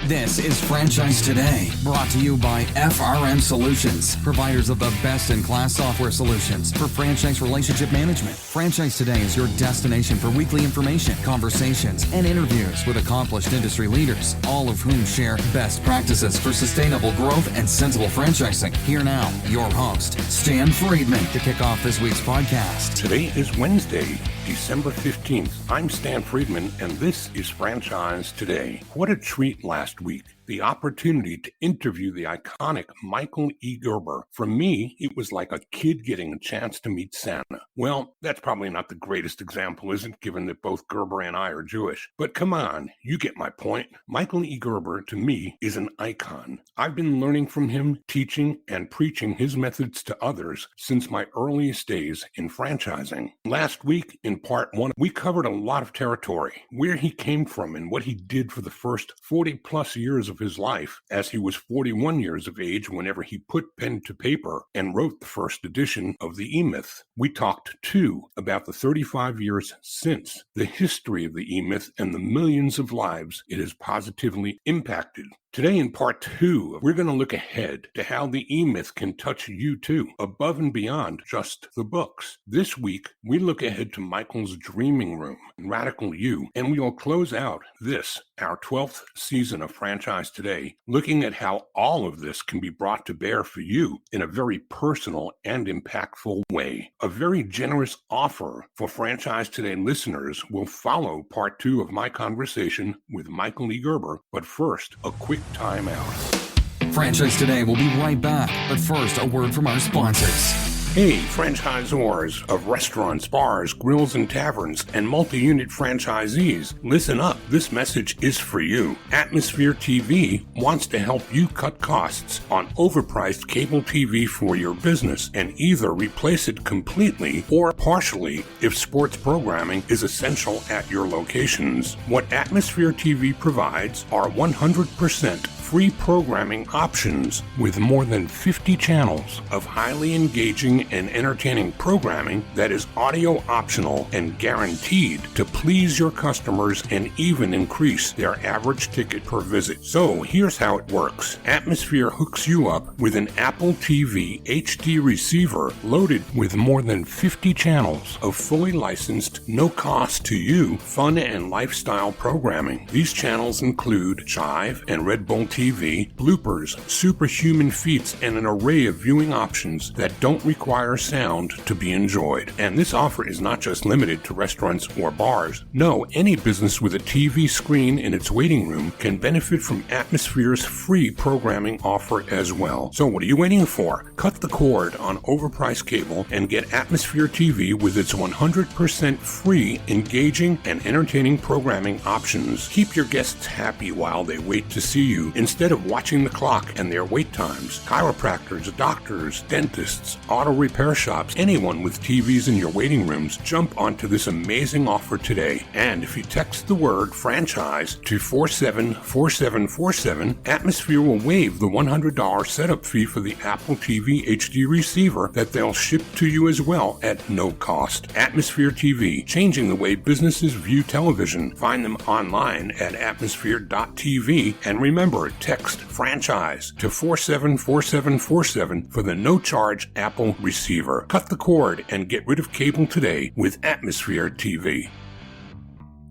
This is Franchise Today, brought to you by FRM Solutions, providers of the best-in-class software solutions for franchise relationship management. Franchise Today is your destination for weekly information, conversations, and interviews with accomplished industry leaders, all of whom share best practices for sustainable growth and sensible franchising. Here now, your host, Stan Friedman, to kick off this week's podcast. Today is Wednesday, December 15th. I'm Stan Friedman, and this is Franchise Today. What a treat last week. The opportunity to interview the iconic Michael E. Gerber. For me, it was like a kid getting a chance to meet Santa. Well, that's probably not the greatest example, is it, given that both Gerber and I are Jewish? But come on, you get my point. Michael E. Gerber, to me, is an icon. I've been learning from him, teaching and preaching his methods to others since my earliest days in franchising. Last week, in part one, we covered a lot of territory, where he came from and what he did for the first 40-plus years of his life, as he was 41 years of age whenever he put pen to paper and wrote the first edition of the E-Myth. We talked, too, about the 35 years since, the history of the E-Myth, and the millions of lives it has positively impacted. Today in part two, we're going to look ahead to how the E-Myth can touch you too, above and beyond just the books. This week, we look ahead to Michael's dreaming room, Radical You, and we will close out this, our 12th season of Franchise Today, looking at how all of this can be brought to bear for you in a very personal and impactful way. A very generous offer for Franchise Today listeners will follow part two of my conversation with Michael E. Gerber, but first, a quick time out. Franchise Today will be right back, but first, a word from our sponsors. Hey, franchisors of restaurants, bars, grills, and taverns, and multi-unit franchisees, listen up. This message is for you. Atmosphere TV wants to help you cut costs on overpriced cable TV for your business and either replace it completely or partially if sports programming is essential at your locations. What Atmosphere TV provides are 100% free programming options with more than 50 channels of highly engaging and entertaining programming that is audio optional and guaranteed to please your customers and even increase their average ticket per visit. So here's how it works. Atmosphere hooks you up with an Apple TV HD receiver loaded with more than 50 channels of fully licensed, no cost to you, fun and lifestyle programming. These channels include Jive and Red Bull TV, bloopers, superhuman feats, and an array of viewing options that don't require sound to be enjoyed. And this offer is not just limited to restaurants or bars. No, any business with a TV screen in its waiting room can benefit from Atmosphere's free programming offer as well. So what are you waiting for? Cut the cord on overpriced cable and get Atmosphere TV with its 100% free, engaging, and entertaining programming options. Keep your guests happy while they wait to see you, instead of watching the clock and their wait times. Chiropractors, doctors, dentists, auto repair shops, anyone with TVs in your waiting rooms, jump onto this amazing offer today. And if you text the word franchise to 474747, Atmosphere will waive the $100 setup fee for the Apple TV HD receiver that they'll ship to you as well at no cost. Atmosphere TV, changing the way businesses view television. Find them online at atmosphere.tv, and remember, text franchise to 474747 for the no-charge Apple receiver. Cut the cord and get rid of cable today with Atmosphere TV.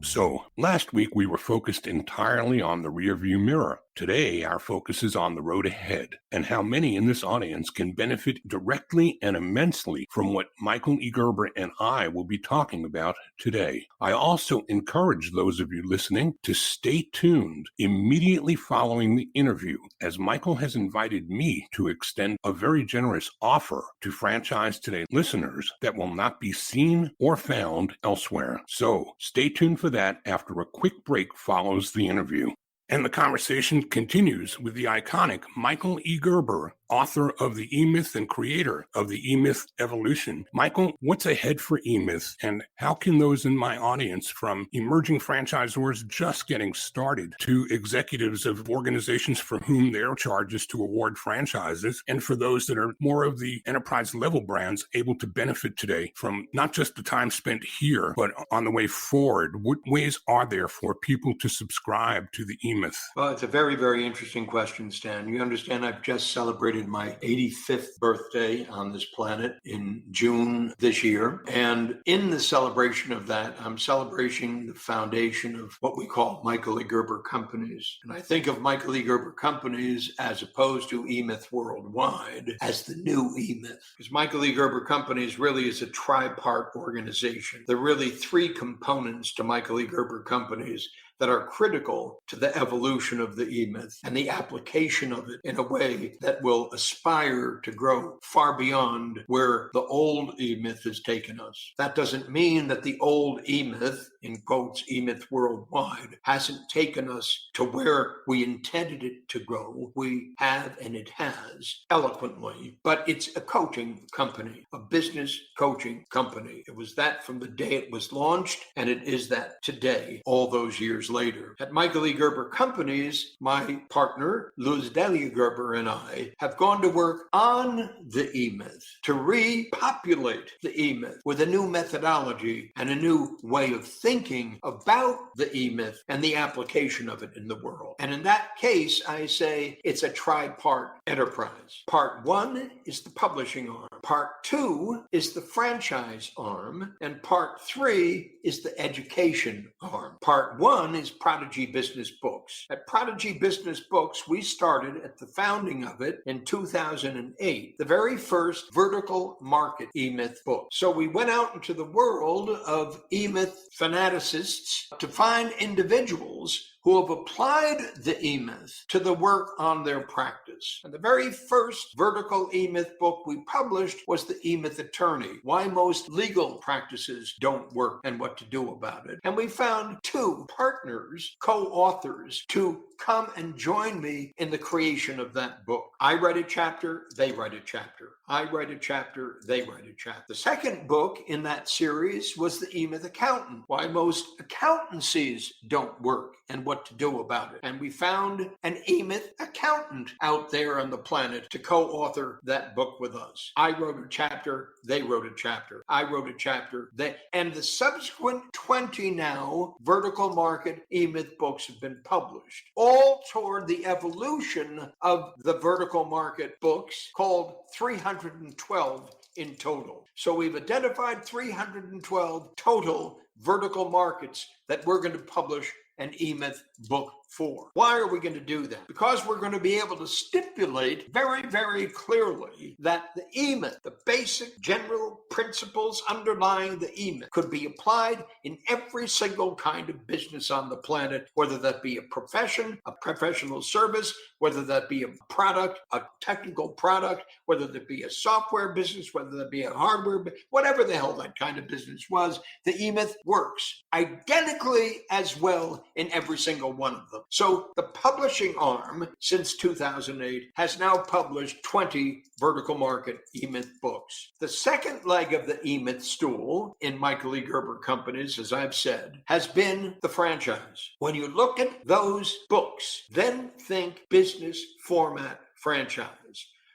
So, last week we were focused entirely on the rearview mirror. Today, our focus is on the road ahead and how many in this audience can benefit directly and immensely from what Michael E. Gerber and I will be talking about today. I also encourage those of you listening to stay tuned immediately following the interview, as Michael has invited me to extend a very generous offer to Franchise Today listeners that will not be seen or found elsewhere. So, stay tuned for that after a quick break follows the interview. And the conversation continues with the iconic Michael E. Gerber author of the E-Myth and creator of the E-Myth Evolution. Michael, what's ahead for E-Myth, and how can those in my audience, from emerging franchisors just getting started to executives of organizations for whom their charge is to award franchises, and for those that are more of the enterprise level brands, able to benefit today from not just the time spent here, but on the way forward? What ways are there for people to subscribe to the E-Myth? Well, it's a very, very interesting question, Stan. You understand I've just celebrated my 85th birthday on this planet in June this year. And in the celebration of that, I'm celebrating the foundation of what we call Michael E. Gerber Companies. And I think of Michael E. Gerber Companies as opposed to E-Myth Worldwide as the new E-Myth. Because Michael E. Gerber Companies really is a tripart organization. There are really three components to Michael E. Gerber Companies that are critical to the evolution of the E-Myth and the application of it in a way that will aspire to grow far beyond where the old E-Myth has taken us. That doesn't mean that the old E-Myth, in quotes, E-Myth Worldwide, hasn't taken us to where we intended it to go. We have, and it has, eloquently, but it's a coaching company, a business coaching company. It was that from the day it was launched, and it is that today, all those years later. At Michael E. Gerber Companies, my partner, Luz Delia Gerber, and I have gone to work on the E-Myth to repopulate the E-Myth with a new methodology and a new way of thinking about the E-Myth and the application of it in the world. And in that case, I say it's a tripart enterprise. Part one is the publishing arm. Part two is the franchise arm. And part three is the education arm. Part one is Prodigy Business Books. At Prodigy Business Books, we started at the founding of it in 2008, the very first vertical market E-Myth book. So we went out into the world of E-Myth fanaticists to find individuals who have applied the E-Myth to the work on their practice. And the very first vertical E-Myth book we published was The E-Myth Attorney, Why Most Legal Practices Don't Work and What to Do About It. And we found two partners, co-authors, to come and join me in the creation of that book. I write a chapter, they write a chapter. I write a chapter, they write a chapter. The second book in that series was The E-Myth Accountant, Why Most Accountancies Don't Work and What to Do About It. And we found an E-Myth accountant out there on the planet to co-author that book with us. I wrote a chapter, they wrote a chapter. I wrote a chapter, and the subsequent 20 now vertical market E-Myth books have been published, all toward the evolution of the vertical market books, called 312 in total. So we've identified 312 total vertical markets that we're going to publish an E-Myth book for. Why are we going to do that? Because we're going to be able to stipulate very, very clearly that the E-Myth, the basic general principles underlying the E-Myth, could be applied in every single kind of business on the planet, whether that be a profession, a professional service, whether that be a product, a technical product, whether that be a software business, whether that be a hardware, whatever the hell that kind of business was, the E-Myth works identically as well in every single one of them. So the publishing arm since 2008 has now published 20 vertical market E-Myth books. The second leg of the E-Myth stool in Michael E. Gerber Companies, as I've said, has been the franchise. When you look at those books, then think business format franchise.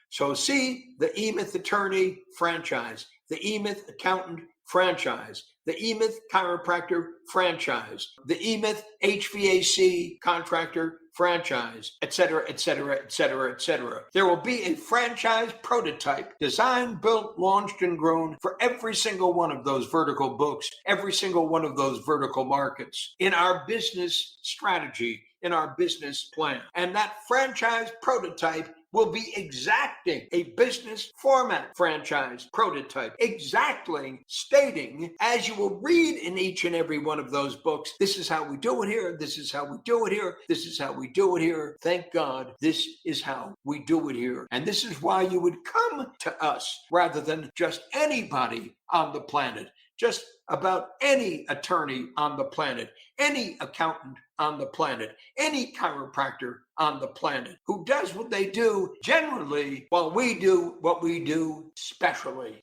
So see the E-Myth Attorney franchise, the E-Myth Accountant franchise, the E-Myth Chiropractor franchise, the E-Myth HVAC contractor franchise, etc., etc., etc., etc. There will be a franchise prototype designed, built, launched, and grown for every single one of those vertical books, every single one of those vertical markets in our business strategy, in our business plan. And that franchise prototype will be exacting a business format franchise prototype, exactly stating, as you will read in each and every one of those books, this is how we do it here, this is how we do it here, this is how we do it here. Thank God, this is how we do it here. And this is why you would come to us rather than just anybody on the planet, just about any attorney on the planet, any accountant on the planet, any chiropractor on the planet who does what they do generally while we do what we do specially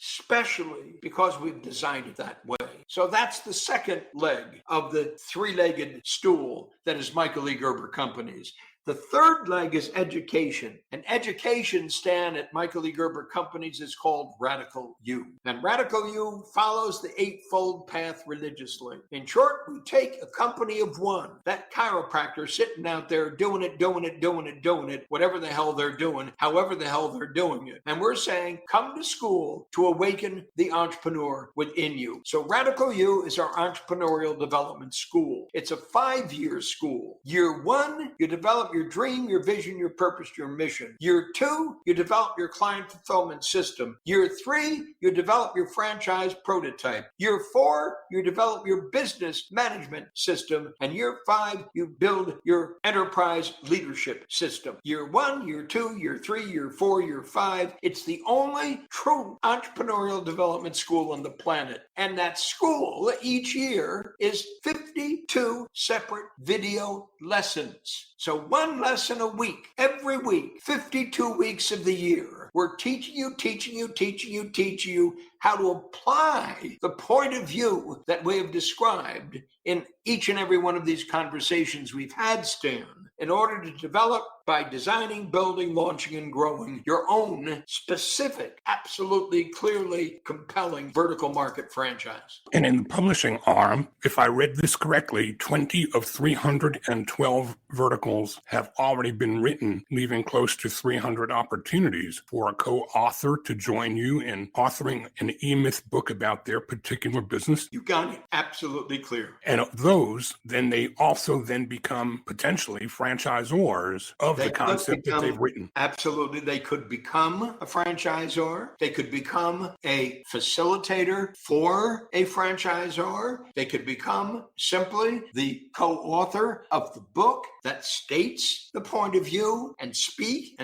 because we've designed it that way. So that's the second leg of the three-legged stool that is Michael E. Gerber Companies. The third leg is education. And education, Stan, at Michael E. Gerber Companies is called Radical You. And Radical You follows the Eightfold Path religiously. In short, we take a company of one, that chiropractor sitting out there doing it, whatever the hell they're doing, however the hell they're doing it. And we're saying, come to school to awaken the entrepreneur within you. So Radical You is our entrepreneurial development school. It's a 5-year school. Year 1, you develop your dream, your vision, your purpose, your mission. Year 2, you develop your client fulfillment system. Year 3, you develop your franchise prototype. Year 4, you develop your business management system. And year 5, you build your enterprise leadership system. Year 1, year 2, year 3, year 4, year 5. It's the only true entrepreneurial development school on the planet. And that school each year is 52 separate video lessons. So one lesson a week, every week, 52 weeks of the year. We're teaching you how to apply the point of view that we have described in each and every one of these conversations we've had, Stan, in order to develop by designing, building, launching, and growing your own specific, absolutely clearly compelling vertical market franchise. And in the publishing arm, if I read this correctly, 20 of 312 verticals have already been written, leaving close to 300 opportunities for a co-author to join you in authoring an e-myth book about their particular business. You got it. Absolutely clear. And of those, then they also then become potentially franchisors of the concept that they've written. Absolutely. They could become a franchisor. They could become a facilitator for a franchisor. They could become simply the co-author of the book that states the point of view and speak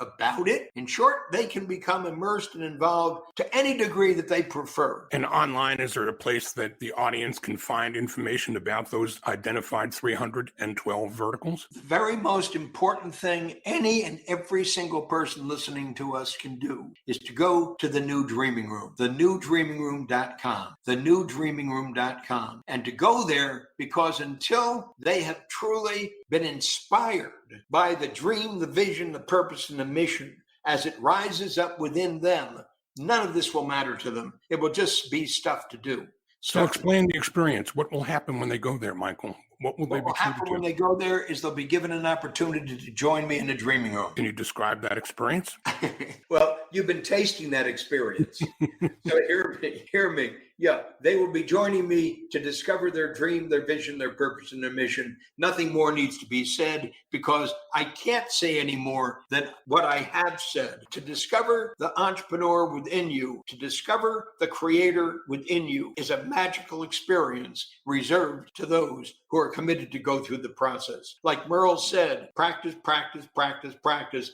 about it. In short, they can become immersed and involved to any degree that they prefer. And online, is there a place that the audience can find information about those identified 312 verticals? The very most important thing any and every single person listening to us can do is to go to the New Dreaming Room, thenewdreamingroom.com, thenewdreamingroom.com, and to go there because until they have truly been inspired by the dream, the vision, the purpose, and the mission as it rises up within them, none of this will matter to them. It will just be stuff to do. So explain the experience. What will happen when they go there, Michael? What will they be treated to? What will happen when they go there is they'll be given an opportunity to join me in the dreaming room. Can you describe that experience? Well, you've been tasting that experience. So hear me. Yeah, they will be joining me to discover their dream, their vision, their purpose, and their mission. Nothing more needs to be said because I can't say any more than what I have said. To discover the entrepreneur within you, to discover the creator within you is a magical experience reserved to those who are committed to go through the process. Like Merle said, practice,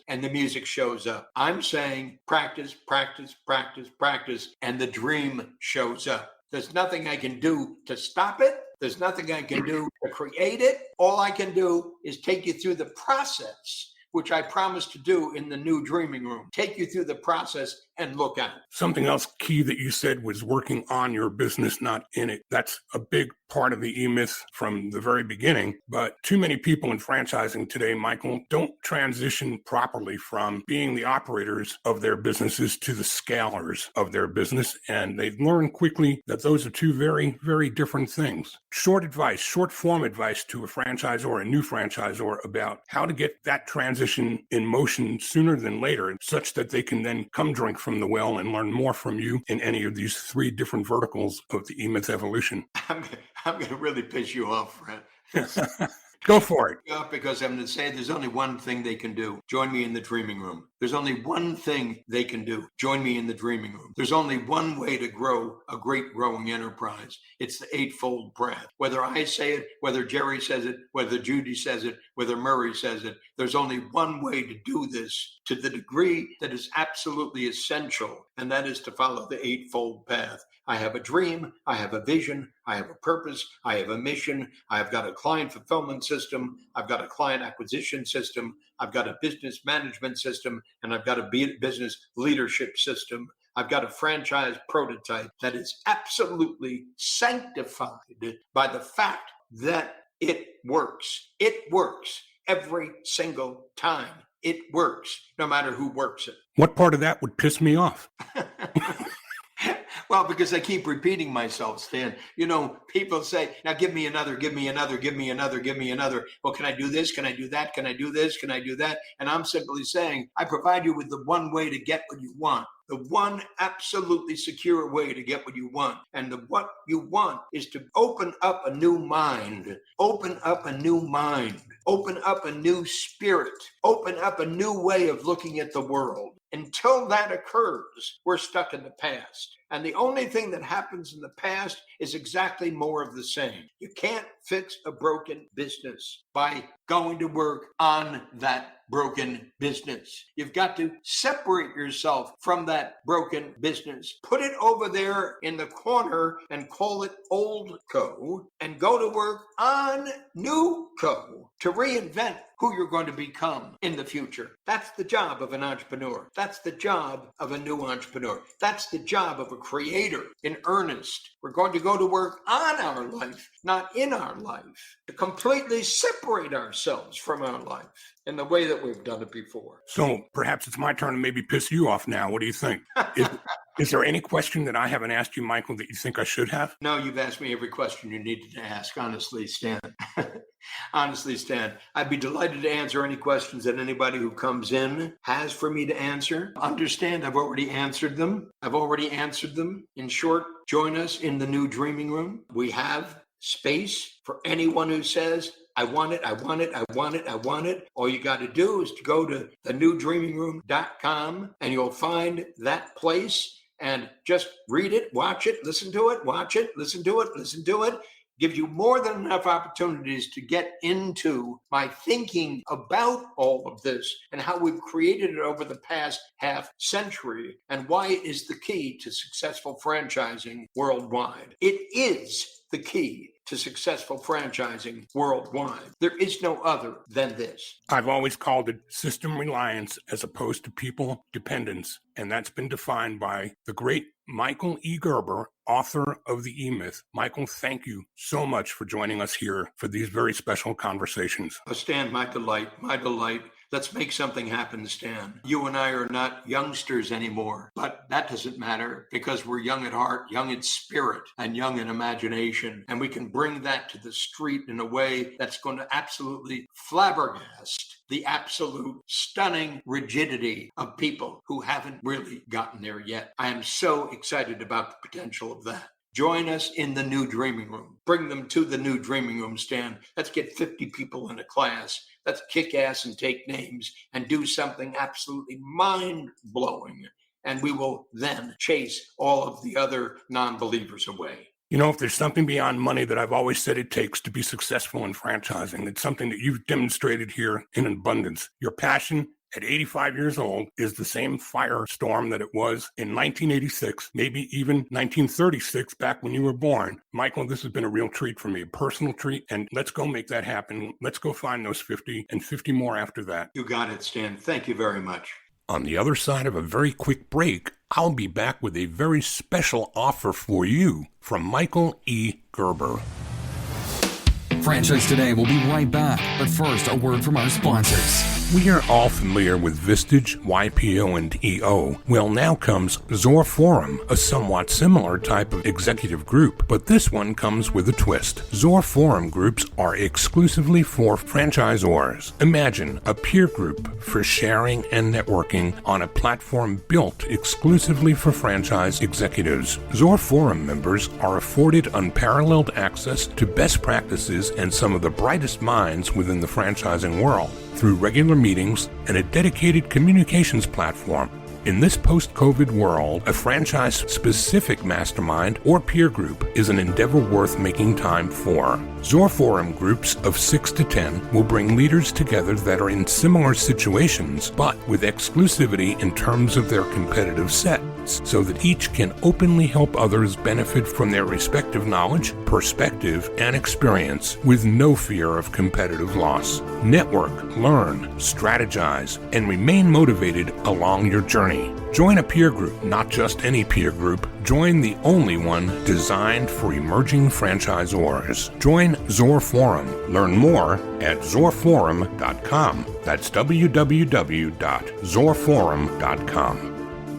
and the music shows up. I'm saying practice, and the dream shows up. There's nothing I can do to stop it. There's nothing I can do to create it. All I can do is take you through the process, which I promised to do in the New Dreaming Room. Take you through the process and look at it. Something else key that you said was working on your business, not in it. That's a big part of the e-myth from the very beginning. But too many people in franchising today, Michael, don't transition properly from being the operators of their businesses to the scalers of their business. And they learn quickly that those are two very, very different things. Short form advice to a franchisor, a new franchisor, about how to get that transition in motion sooner than later, such that they can then come drink from the well and learn more from you in any of these 3 different verticals of the e-myth evolution. I'm going to really piss you off, Fred. Go for it. Because I'm going to say there's only one thing they can do. Join me in the dreaming room. There's only one thing they can do. Join me in the dreaming room. There's only one way to grow a great growing enterprise. It's the Eightfold Path. Whether I say it, whether Jerry says it, whether Judy says it, whether Murray says it, there's only one way to do this to the degree that is absolutely essential, and that is to follow the Eightfold Path. I have a dream, I have a vision, I have a purpose, I have a mission, I've got a client fulfillment system, I've got a client acquisition system, I've got a business management system, and I've got a business leadership system. I've got a franchise prototype that is absolutely sanctified by the fact that it works. It works every single time. It works, no matter who works it. What part of that would piss me off? Well, because I keep repeating myself, Stan. You know, people say, now give me another, give me another, give me another, give me another. Well, can I do this? Can I do that? Can I do this? Can I do that? And I'm simply saying, I provide you with the one way to get what you want. The one absolutely secure way to get what you want. And what you want is to open up a new mind, open up a new mind, open up a new spirit, open up a new way of looking at the world. Until that occurs, we're stuck in the past. And the only thing that happens in the past is exactly more of the same. You can't fix a broken business by going to work on that broken business. You've got to separate yourself from that broken business, put it over there in the corner and call it old co, and go to work on new co to reinvent who you're going to become in the future. That's the job of an entrepreneur. That's the job of a new entrepreneur. That's the job of a creator in earnest. We're going to go to work on our life, not in our life, to completely separate ourselves from our life in the way that we've done it before. So perhaps it's my turn to maybe piss you off now. What do you think? Is there any question that I haven't asked you, Michael, that you think I should have? No, you've asked me every question you needed to ask, honestly, Stan. Honestly, Stan, I'd be delighted to answer any questions that anybody who comes in has for me to answer. Understand, I've already answered them. In short, join us in the new dreaming room. We have space for anyone who says, I want it, I want it, I want it, I want it. All you got to do is to go to thenewdreamingroom.com and you'll find that place and just read it, watch it, listen to it, watch it, listen to it, listen to it. Gives you more than enough opportunities to get into my thinking about all of this and how we've created it over the past half century and why it is the key to successful franchising worldwide. It is the key to successful franchising worldwide. There is no other than this. I've always called it system reliance as opposed to people dependence, and that's been defined by the great Michael E. Gerber, author of The E-Myth. Michael, thank you so much for joining us here for these very special conversations. Stan, my delight, my delight. Let's make something happen, Stan. You and I are not youngsters anymore, but that doesn't matter because we're young at heart, young in spirit, and young in imagination. And we can bring that to the street in a way that's going to absolutely flabbergast the absolute stunning rigidity of people who haven't really gotten there yet. I am so excited about the potential of that. Join us in the new dreaming room. Bring them to the new dreaming room, Stan. Let's get 50 people in a class. Let's kick ass and take names and do something absolutely mind-blowing. And we will then chase all of the other non-believers away. You know, if there's something beyond money that I've always said it takes to be successful in franchising, it's something that you've demonstrated here in abundance. Your passion at 85 years old is the same firestorm that it was in 1986, maybe even 1936, back when you were born. Michael, this has been a real treat for me, a personal treat, and let's go make that happen. Let's go find those 50 and 50 more after that. You got it, Stan. Thank you very much. On the other side of a very quick break, I'll be back with a very special offer for you from Michael E. Gerber. Franchise Today will be right back, but first, a word from our sponsors. We are all familiar with Vistage, YPO, and EO. Well, now comes Zor Forum, a somewhat similar type of executive group, but this one comes with a twist. Zor Forum groups are exclusively for franchisors. Imagine a peer group for sharing and networking on a platform built exclusively for franchise executives. Zor Forum members are afforded unparalleled access to best practices and some of the brightest minds within the franchising world through regular meetings and a dedicated communications platform. In this post-COVID world, a franchise-specific mastermind or peer group is an endeavor worth making time for. Zor Forum groups of 6 to 10 will bring leaders together that are in similar situations, but with exclusivity in terms of their competitive sets, so that each can openly help others benefit from their respective knowledge, perspective, and experience with no fear of competitive loss. Network, learn, strategize, and remain motivated along your journey. Join a peer group, not just any peer group. Join the only one designed for emerging franchisors. Join Zor Forum. Learn more at zorforum.com. That's www.zorforum.com.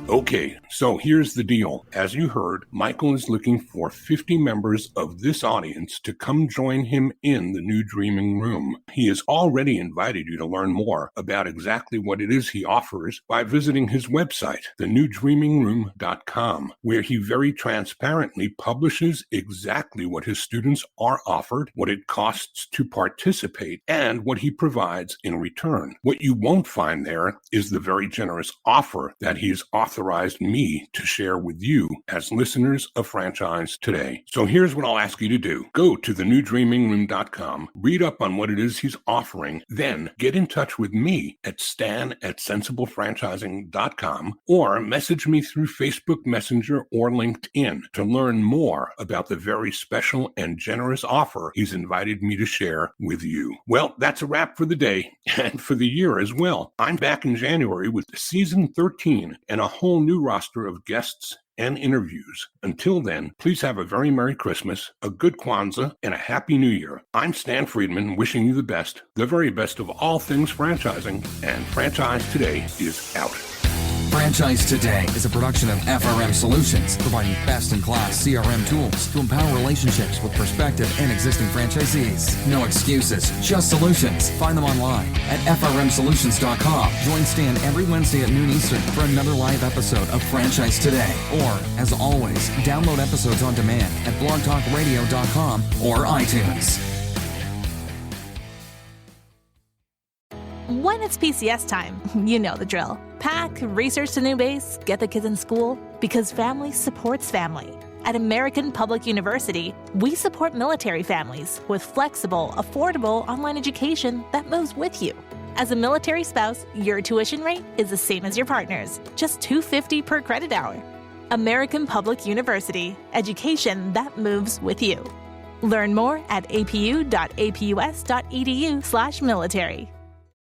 Okay, so here's the deal. As you heard, Michael is looking for 50 members of this audience to come join him in the New Dreaming Room. He has already invited you to learn more about exactly what it is he offers by visiting his website, thenewdreamingroom.com, where he very transparently publishes exactly what his students are offered, what it costs to participate, and what he provides in return. What you won't find there is the very generous offer that he's authorized me to share with you as listeners of Franchise Today. So here's what I'll ask you to do. Go to thenewdreamingroom.com, read up on what it is he's offering, then get in touch with me at stan@sensiblefranchising.com or message me through Facebook Messenger or LinkedIn to learn more about the very special and generous offer he's invited me to share with you. Well, that's a wrap for the day and for the year as well. I'm back in January with season 13 and a whole new roster of guests and interviews. Until then, please have a very Merry Christmas, a good Kwanzaa, and a Happy New Year. I'm Stan Friedman, wishing you the best, the very best of all things franchising, and Franchise Today is out. Franchise Today is a production of FRM Solutions, providing best-in-class CRM tools to empower relationships with prospective and existing franchisees. No excuses, just solutions. Find them online at frmsolutions.com. Join Stan every Wednesday at noon Eastern for another live episode of Franchise Today. Or, as always, download episodes on demand at blogtalkradio.com or iTunes. When it's PCS time, you know the drill. Pack, research the new base, get the kids in school, because family supports family. At American Public University, we support military families with flexible, affordable online education that moves with you. As a military spouse, your tuition rate is the same as your partner's, just $250 per credit hour. American Public University, education that moves with you. Learn more at apu.apus.edu/military.